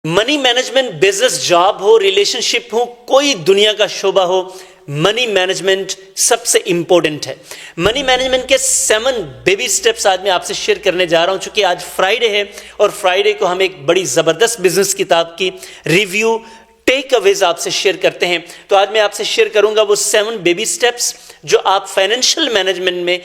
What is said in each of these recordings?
Money management business, job हो, relationship हो, कोई दुनिया का शोबा हो, मनी मैनेजमेंट सबसे इंपॉर्टेंट है। मनी मैनेजमेंट के 7 बेबी स्टेप्स आज मैं आपसे शेयर करने जा रहा हूं। चूंकि आज फ्राइडे है और फ्राइडे को हम एक बड़ी जबरदस्त बिजनेस किताब की रिव्यू, टेक अवेज आपसे शेयर करते हैं। तो आज मैं आपसे शेयर करूंगा वो 7 बेबी स्टेप्स जो आप फाइनेंशियल मैनेजमेंट में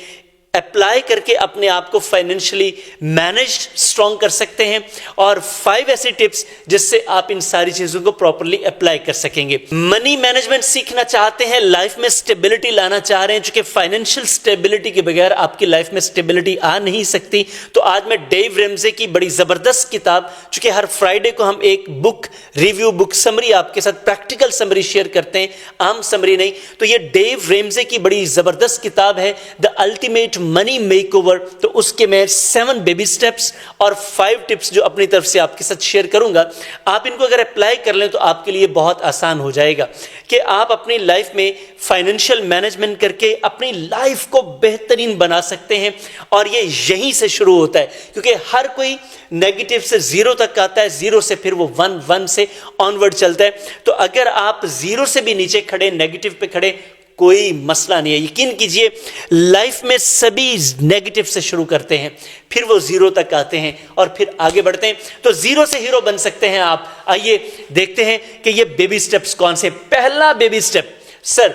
अप्लाई करके अपने आप को फाइनेंशियली मैनेज्ड स्ट्रॉन्ग कर सकते हैं, और 5 ऐसी टिप्स जिससे आप इन सारी चीजों को प्रॉपर्ली अप्लाई कर सकेंगे। मनी मैनेजमेंट सीखना चाहते हैं, लाइफ में स्टेबिलिटी लाना चाह रहे हैं, क्योंकि फाइनेंशियल स्टेबिलिटी के बगैर आपकी लाइफ में स्टेबिलिटी आ नहीं सकती। तो आज मैं डेव रेमजे की बड़ी जबरदस्त किताब, चूंकि हर फ्राइडे को हम एक बुक रिव्यू, बुक समरी आपके साथ प्रैक्टिकल समरी शेयर करते हैं, आम समरी नहीं। तो ये डेव रेमजे की बड़ी जबरदस्त किताब है, द अल्टीमेट मनी मेकओवर। तो उसके मैं 7 बेबी स्टेप्स और 5 टिप्स जो अपनी तरफ से आपके साथ शेयर करूंगा। आप इनको अगर अप्लाई कर लें तो आपके लिए बहुत आसान हो जाएगा कि आप अपनी लाइफ में फाइनेंशियल मैनेजमेंट करके अपनी लाइफ को बेहतरीन बना सकते हैं। और ये यहीं से शुरू होता है, क्योंकि हर कोई नेगेटिव से 0 तक आता है, 0 से फिर वो 1 से ऑनवर्ड चलता है। तो अगर आप 0 से भी नीचे खड़े, नेगेटिव पे खड़े, कोई मसला नहीं है। यकीन कीजिए, लाइफ में सभी नेगेटिव से शुरू करते हैं, फिर वो 0 तक आते हैं और फिर आगे बढ़ते हैं। तो 0 से हीरो बन सकते हैं आप। आइए देखते हैं कि ये बेबी स्टेप्स कौन से। पहला बेबी स्टेप, सर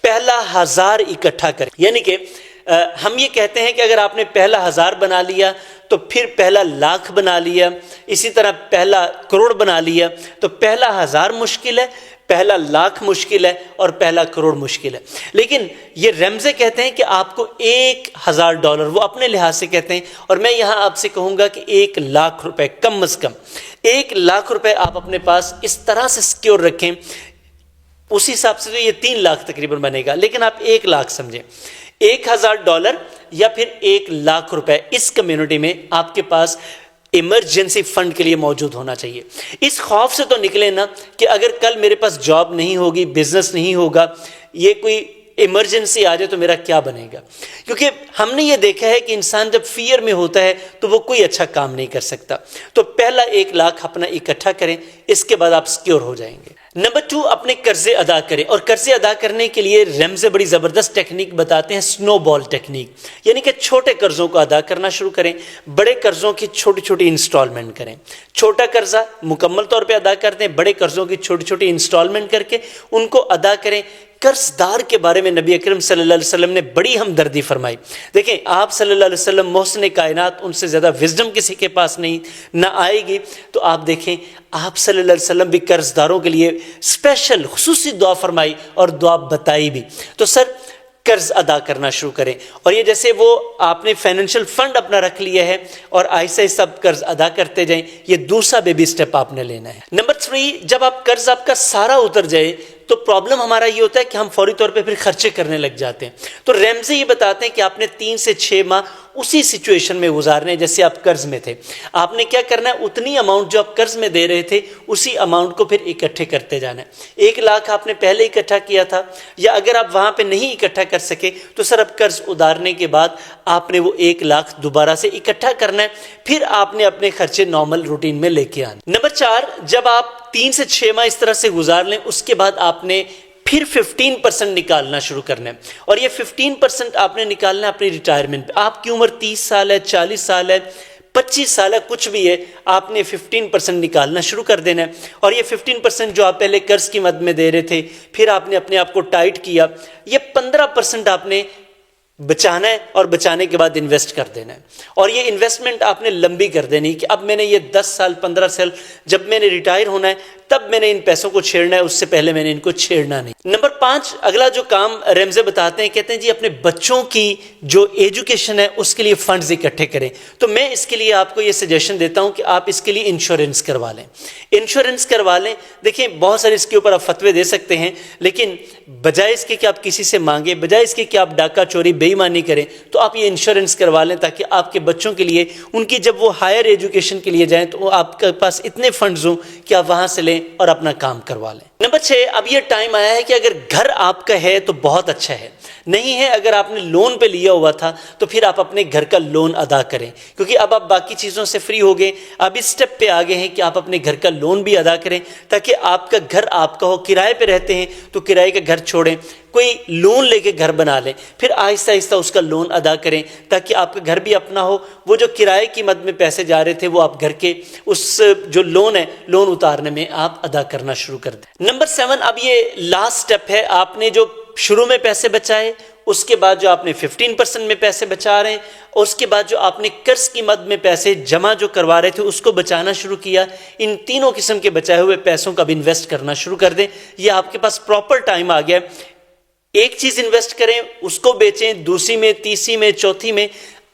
पहला 1000 इकट्ठा करें। यानी कि हम ये कहते हैं कि अगर आपने पहला 1000 बना लिया तो फिर पहला लाख बना लिया, इसी तरह पहला करोड़ बना लिया। तो पहला 1000 मुश्किल है, पहला लाख मुश्किल है और पहला करोड़ मुश्किल है। लेकिन ये रेमजे कहते हैं कि आपको $1000, वो अपने लिहाज से कहते हैं, और मैं यहां आपसे कहूंगा कि 1 लाख रुपए, कम से कम 1 लाख रुपए आप अपने पास इस तरह से सिक्योर रखें। उस हिसाब से तो ये 3 लाख तकरीबन बनेगा, लेकिन आप 1 लाख समझें। $1000 या फिर 1 लाख रुपए इस कम्युनिटी में आपके पास इमरजेंसी फंड के लिए मौजूद होना चाहिए। इस खौफ से तो निकले ना कि अगर कल मेरे पास जॉब नहीं होगी, बिजनेस नहीं होगा, ये कोई इमरजेंसी आ जाए तो मेरा क्या बनेगा। क्योंकि हमने ये देखा है कि इंसान जब फियर में होता है तो वो कोई अच्छा काम नहीं कर सकता। तो पहला 1 लाख अपना इकट्ठा करें, इसके बाद आप सिक्योर हो जाएंगे। नंबर 2, अपने कर्जे अदा करें। और कर्जे अदा करने के लिए रेमजे बड़ी जबरदस्त टेक्निक बताते हैं, स्नोबॉल टेक्निक। यानी कि छोटे कर्जों को अदा करना शुरू करें, बड़े कर्जों की छोटी छोटी इंस्टॉलमेंट करें। छोटा कर्जा मुकम्मल तौर पे अदा कर दें, बड़े कर्जों की छोटी छोटी इंस्टॉलमेंट करके उनको अदा करें। कर्जदार के बारे में नबी अकरम सल्लल्लाहु अलैहि वसल्लम ने बड़ी हमदर्दी फरमाई। देखें, आप सल्लल्लाहु अलैहि वसल्लम मोहसिन कायनात, उनसे ज़्यादा विजडम किसी के पास नहीं ना आएगी। तो आप देखें, आप सल्लल्लाहु अलैहि वसल्लम भी कर्जदारों के लिए स्पेशल खुसूसी दुआ फरमाई और दुआ बताई भी। तो सर कर्ज अदा करना शुरू करें। और ये जैसे वो आपने फाइनेंशियल फंड अपना रख लिया है और ऐसे ही सब कर्ज अदा करते जाएं, ये दूसरा बेबी स्टेप आपने लेना है। नंबर 3, जब आप कर्ज आपका सारा उतर जाए तो प्रॉब्लम हमारा ये होता है कि हम फौरी तौर पे फिर खर्चे करने लग जाते हैं। तो रेमजे ये बताते हैं कि आपने 3 से 6 माह उसी सिचुएशन में गुजारने जैसे आप कर्ज में थे। आपने क्या करना है, उतनी अमाउंट जो आप कर्ज में दे रहे थे उसी अमाउंट को फिर इकट्ठे करते जाना है। 1 लाख आपने पहले इकट्ठा किया था, या अगर आप वहां पे नहीं इकट्ठा कर सके तो सर अब कर्ज उतारने के बाद आपने वो 1 लाख दोबारा से इकट्ठा करना है, फिर आपने अपने खर्चे नॉर्मल रूटीन में लेके आने। नंबर 4, जब आप 3 से 6 माह इस तरह से गुजार लें, उसके बाद आपने फिर 15% निकालना शुरू करना है। और ये 15% आपने निकालना है अपनी रिटायरमेंट पे। आपकी उम्र 30 साल है, 40 साल है, 25 साल है, कुछ भी है, आपने 15% निकालना शुरू कर देना है। और ये 15% जो आप पहले कर्ज की मद में दे रहे थे, फिर आपने अपने आप को टाइट किया, ये 15% आपने बचाना है और बचाने के बाद इन्वेस्ट कर देना है। और ये इन्वेस्टमेंट आपने लंबी कर देनी कि अब मैंने ये 10 साल 15 साल, जब मैंने रिटायर होना है तब मैंने इन पैसों को छेड़ना है, उससे पहले मैंने इनको छेड़ना नहीं। नंबर 5, अगला जो काम रेमजे बताते हैं, कहते हैं जी अपने बच्चों की जो एजुकेशन है उसके लिए फंड्स इकट्ठे करें। तो मैं इसके लिए आपको ये सजेशन देता हूं कि आप इसके लिए इंश्योरेंस करवा लें। इंश्योरेंस करवा लें। देखिए, बहुत सारे इसके ऊपर आप फतवे दे सकते हैं, लेकिन बजाय इसके कि आप किसी से मांगे, बजाय इसके कि आप डाका चोरी بےایمانی کریں تو آپ یہ انشورنس کروا لیں تاکہ آپ کے بچوں کے لیے ان کی جب وہ ہائر ایجوکیشن کے لیے جائیں تو آپ کے پاس اتنے فنڈز ہوں کہ آپ وہاں سے لیں اور اپنا کام کروا لیں۔ نمبر 6، اب یہ ٹائم آیا ہے کہ اگر گھر آپ کا ہے تو بہت اچھا ہے، نہیں ہے اگر آپ نے لون پہ لیا ہوا تھا تو پھر آپ اپنے گھر کا لون ادا کریں، کیونکہ اب آپ باقی چیزوں سے فری ہو گئے، اب اس سٹیپ پہ آگے ہیں کہ آپ اپنے گھر کا لون بھی ادا کریں تاکہ آپ کا گھر آپ کا ہو۔ کرائے پہ رہتے ہیں تو کرائے کا گھر چھوڑیں، کوئی لون لے کے گھر بنا لیں، پھر آہستہ آہستہ اس کا لون ادا کریں تاکہ آپ کا گھر بھی اپنا ہو۔ وہ جو کرائے کی مد میں پیسے جا رہے تھے وہ آپ گھر کے اس جو لون ہے، لون اتارنے میں آپ ادا کرنا شروع کر دیں۔ نمبر 7، اب یہ لاسٹ سٹیپ ہے، آپ نے جو شروع میں پیسے بچائے، اس کے بعد جو آپ نے 15% میں پیسے بچا رہے ہیں، اور اس کے بعد جو آپ نے قرض کی مد میں پیسے جمع جو کروا رہے تھے اس کو بچانا شروع کیا، ان تینوں قسم کے بچائے ہوئے پیسوں کا بھی انویسٹ کرنا شروع کر دیں۔ یہ آپ کے پاس پراپر ٹائم آ گیا، ایک چیز انویسٹ کریں، اس کو بیچیں، دوسری میں، تیسری میں، چوتھی میں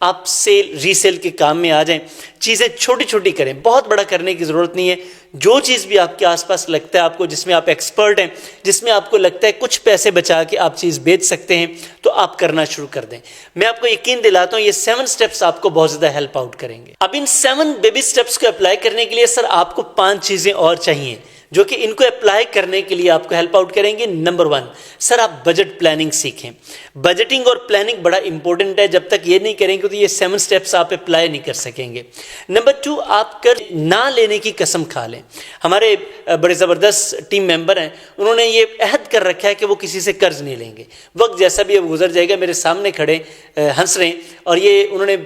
آپ سیل ری سیل کے کام میں آ جائیں۔ چیزیں چھوٹی چھوٹی کریں، بہت بڑا کرنے کی ضرورت نہیں ہے۔ جو چیز بھی آپ کے آس پاس لگتا ہے آپ کو، جس میں آپ ایکسپرٹ ہیں، جس میں آپ کو لگتا ہے کچھ پیسے بچا کے آپ چیز بیچ سکتے ہیں، تو آپ کرنا شروع کر دیں۔ میں آپ کو یقین دلاتا ہوں یہ 7 سٹیپس آپ کو بہت زیادہ ہیلپ آؤٹ کریں گے۔ اب ان 7 بیبی سٹیپس کو اپلائی کرنے کے لیے سر آپ کو 5 چیزیں اور چاہیے جو کہ ان کو اپلائی کرنے کے لیے آپ کو ہیلپ آؤٹ کریں گے۔ نمبر 1، سر آپ بجٹ پلاننگ سیکھیں۔ بجٹنگ اور پلاننگ بڑا امپورٹنٹ ہے، جب تک یہ نہیں کریں گے تو یہ 7 سٹیپس آپ اپلائی نہیں کر سکیں گے۔ نمبر 2، آپ قرض نہ لینے کی قسم کھا لیں۔ ہمارے بڑے زبردست ٹیم ممبر ہیں، انہوں نے یہ عہد کر رکھا ہے کہ وہ کسی سے قرض نہیں لیں گے، وقت جیسا بھی اب گزر جائے گا، میرے سامنے کھڑے ہنس رہے ہیں، اور یہ انہوں نے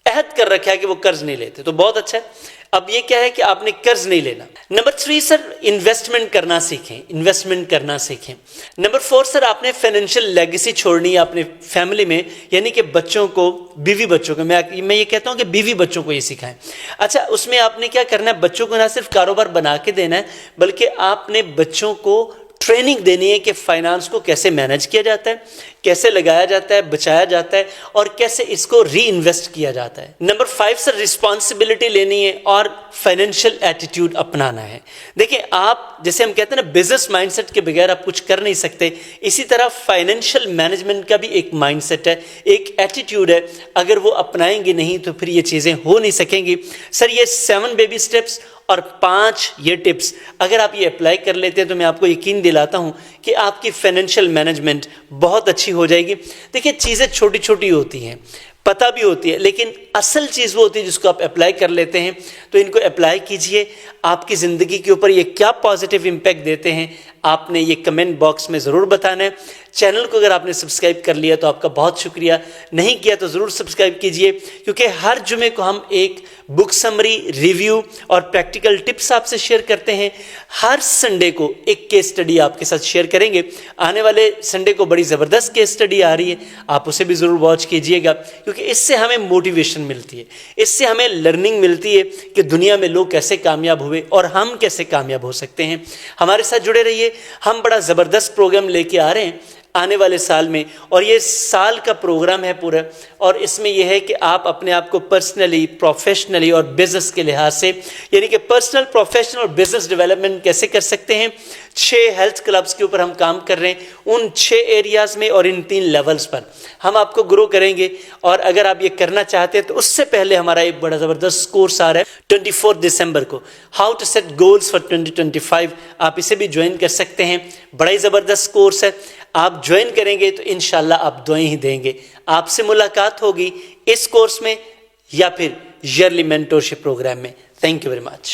عہد کر رکھا ہے کہ وہ قرض نہیں لیتے، تو بہت اچھا ہے۔ اب یہ کیا ہے کہ آپ نے قرض نہیں لینا۔ نمبر 3، سر انویسٹمنٹ کرنا سیکھیں، انویسٹمنٹ کرنا سیکھیں۔ نمبر 4، سر آپ نے فائنینشیل لیگیسی چھوڑنی ہے اپنے فیملی میں، یعنی کہ بچوں کو، بیوی بچوں کو، میں یہ کہتا ہوں کہ بیوی بچوں کو یہ سکھائیں۔ اچھا، اس میں آپ نے کیا کرنا ہے، بچوں کو نہ صرف کاروبار بنا کے دینا ہے بلکہ آپ نے بچوں کو ٹریننگ دینی ہے کہ فائنانس کو کیسے مینج کیا جاتا ہے، کیسے لگایا جاتا ہے، بچایا جاتا ہے، اور کیسے اس کو ری انویسٹ کیا جاتا ہے۔ نمبر 5، سر رسپانسبلٹی لینی ہے اور فائنینشیل ایٹیٹیوڈ اپنانا ہے۔ دیکھیں، آپ جیسے ہم کہتے ہیں نا، بزنس مائنڈ سیٹ کے بغیر آپ کچھ کر نہیں سکتے، اسی طرح فائنینشیل مینجمنٹ کا بھی ایک مائنڈ سیٹ ہے، ایک ایٹیٹیوڈ ہے، اگر وہ اپنائیں گے نہیں تو پھر یہ چیزیں ہو نہیں سکیں گی۔ سر یہ 7 بیبی سٹیپس اور 5 یہ ٹپس اگر آپ یہ اپلائی کر لیتے ہیں تو میں آپ کو یقین دلاتا ہوں کہ آپ کی فائنینشیل مینجمنٹ بہت اچھی ہو جائے گی۔ دیکھیں، چیزیں چھوٹی چھوٹی ہوتی ہیں، پتہ بھی ہوتی ہے، لیکن اصل چیز وہ ہوتی ہے جس کو آپ اپلائی کر لیتے ہیں۔ تو ان کو اپلائی کیجئے، آپ کی زندگی کے اوپر یہ کیا پازیٹیو امپیکٹ دیتے ہیں آپ نے یہ کمنٹ باکس میں ضرور بتانا ہے۔ چینل کو اگر آپ نے سبسکرائب کر لیا تو آپ کا بہت شکریہ، نہیں کیا تو ضرور سبسکرائب کیجئے، کیونکہ ہر جمعے کو ہم ایک بک سمری، ریویو اور پریکٹیکل ٹپس آپ سے شیئر کرتے ہیں۔ ہر سنڈے کو ایک کیس سٹڈی آپ کے ساتھ شیئر کریں گے۔ آنے والے سنڈے کو بڑی زبردست کیس سٹڈی آ رہی ہے، آپ اسے بھی ضرور واچ کیجئے گا، کیونکہ اس سے ہمیں موٹیویشن ملتی ہے، اس سے ہمیں لرننگ ملتی ہے کہ دنیا میں لوگ کیسے کامیاب ہوئے اور ہم کیسے کامیاب ہو سکتے ہیں۔ ہمارے ساتھ جڑے رہیے، ہم بڑا زبردست پروگرام لے کے آ رہے ہیں آنے والے سال میں، اور یہ سال کا پروگرام ہے پورا، اور اس میں یہ ہے کہ آپ اپنے آپ کو پرسنلی، پروفیشنلی اور بزنس کے لحاظ سے، یعنی کہ پرسنل، پروفیشنل اور بزنس ڈیولپمنٹ کیسے کر سکتے ہیں۔ 6 ہیلتھ کلبز کے اوپر ہم کام کر رہے ہیں، ان 6 ایریاز میں اور ان 3 لیولز پر ہم آپ کو گرو کریں گے۔ اور اگر آپ یہ کرنا چاہتے ہیں تو اس سے پہلے ہمارا ایک بڑا زبردست کورس آ رہا ہے 24 دسمبر کو، how to set goals for 2025۔ آپ اسے بھی جوائن کر سکتے ہیں، بڑا ہی زبردست کورس ہے۔ آپ جوائن کریں گے تو انشاءاللہ آپ دعائیں ہی دیں گے۔ آپ سے ملاقات ہوگی اس کورس میں یا پھر ایئرلی مینٹورشپ پروگرام میں۔ Thank you very much.